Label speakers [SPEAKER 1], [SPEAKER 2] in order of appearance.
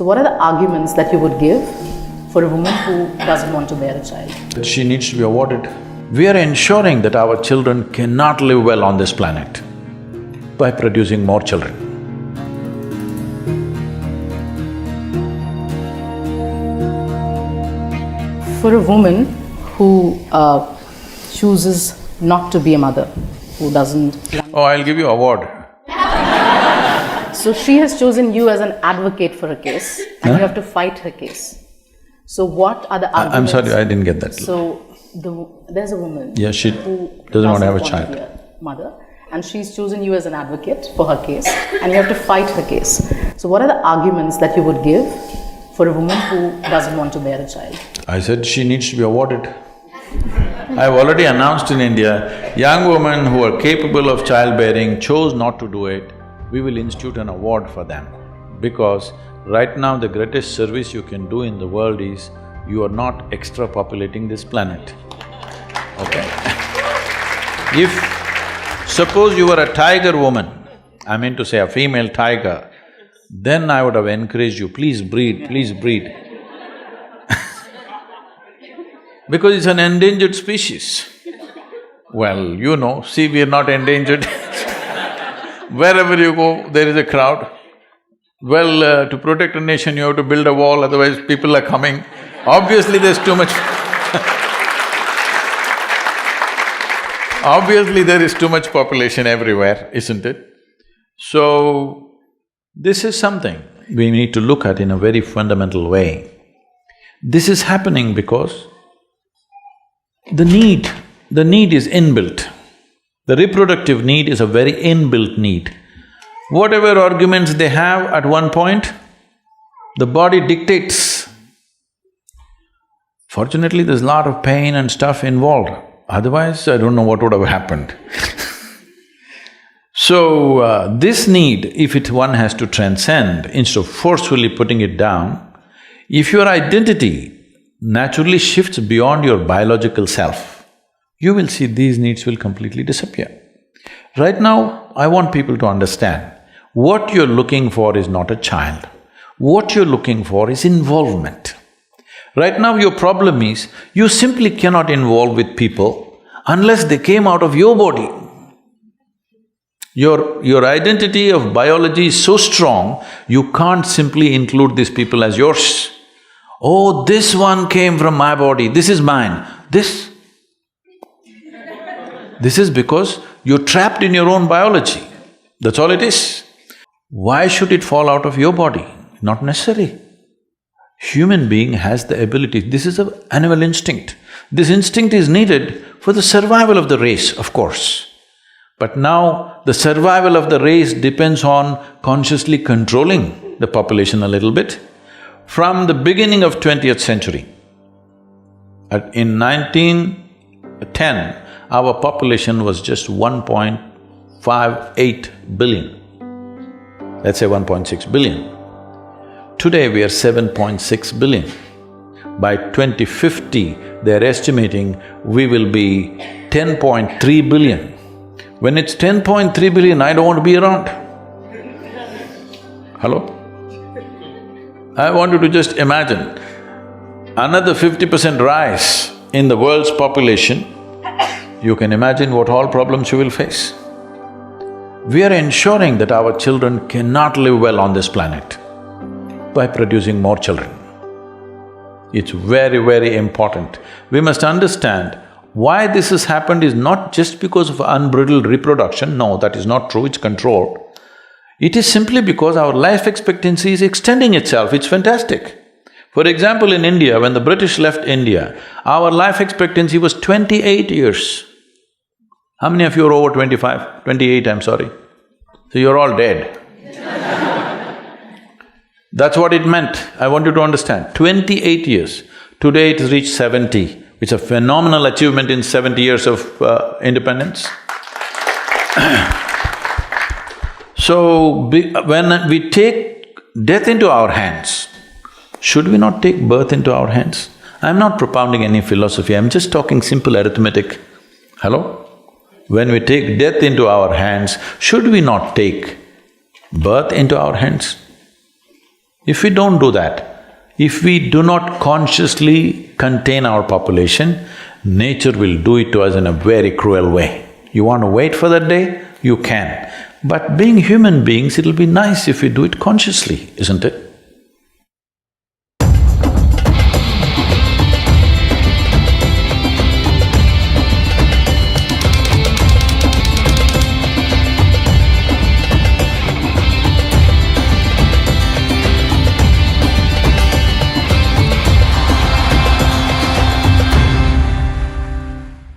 [SPEAKER 1] So what are the arguments that you would give for a woman who doesn't want to bear a child?
[SPEAKER 2] She needs to be awarded. We are ensuring that our children cannot live well on this planet by producing more children.
[SPEAKER 1] For a woman who chooses not to be a mother, who doesn't…
[SPEAKER 2] Oh, I'll give you award.
[SPEAKER 1] So she has chosen you as an advocate for her case, and you have to fight her case. So what are the arguments?
[SPEAKER 2] I'm sorry, I didn't get that.
[SPEAKER 1] So there's a woman…
[SPEAKER 2] Yeah, she
[SPEAKER 1] who
[SPEAKER 2] doesn't want to have a child.
[SPEAKER 1] be a mother, and she's chosen you as an advocate for her case, and you have to fight her case. So what are the arguments that you would give for a woman who doesn't want to bear a child?
[SPEAKER 2] I said she needs to be awarded. I've already announced in India, young women who are capable of childbearing chose not to do it, we will institute an award for them. Because right now the greatest service you can do in the world is, you are not extra-populating this planet, okay? If… suppose you were a tiger woman, I mean to say a female tiger, then I would have encouraged you, please breed, please breed. Because it's an endangered species. Well, you know, see, we are not endangered. Wherever you go, there is a crowd. Well, to protect a nation, you have to build a wall, otherwise people are coming. Obviously, there's too much obviously, there is too much population everywhere, isn't it? So, this is something we need to look at in a very fundamental way. This is happening because the need is inbuilt. The reproductive need is a very inbuilt need. Whatever arguments they have at one point, the body dictates. Fortunately, there's a lot of pain and stuff involved, otherwise I don't know what would have happened. So, this need, if one has to transcend, instead of forcefully putting it down, if your identity naturally shifts beyond your biological self, you will see these needs will completely disappear. Right now, I want people to understand, what you're looking for is not a child. What you're looking for is involvement. Right now, your problem is, you simply cannot involve with people unless they came out of your body. Your identity of biology is so strong, you can't simply include these people as yours. Oh, this one came from my body, this is mine. This is because you're trapped in your own biology, that's all it is. Why should it fall out of your body? Not necessary. Human being has the ability, this is an animal instinct. This instinct is needed for the survival of the race, of course. But now, the survival of the race depends on consciously controlling the population a little bit. From the beginning of 20th century, in 1910, our population was just 1.58 billion, let's say 1.6 billion. Today we are 7.6 billion. By 2050, they're estimating we will be 10.3 billion. When it's 10.3 billion, I don't want to be around. Hello? I want you to just imagine another 50% rise in the world's population, you can imagine what all problems you will face. We are ensuring that our children cannot live well on this planet by producing more children. It's very, very important. We must understand why this has happened is not just because of unbridled reproduction, no, that is not true, it's controlled. It is simply because our life expectancy is extending itself, it's fantastic. For example, in India, when the British left India, our life expectancy was 28 years. How many of you are over 25? 28, I'm sorry. So you're all dead. That's what it meant, I want you to understand, 28 years. Today it has reached 70, it's a phenomenal achievement in 70 years of independence. So, when we take death into our hands, should we not take birth into our hands? I'm not propounding any philosophy, I'm just talking simple arithmetic. Hello? When we take death into our hands, should we not take birth into our hands? If we don't do that, if we do not consciously contain our population, nature will do it to us in a very cruel way. You want to wait for that day? You can. But being human beings, it'll be nice if we do it consciously, isn't it?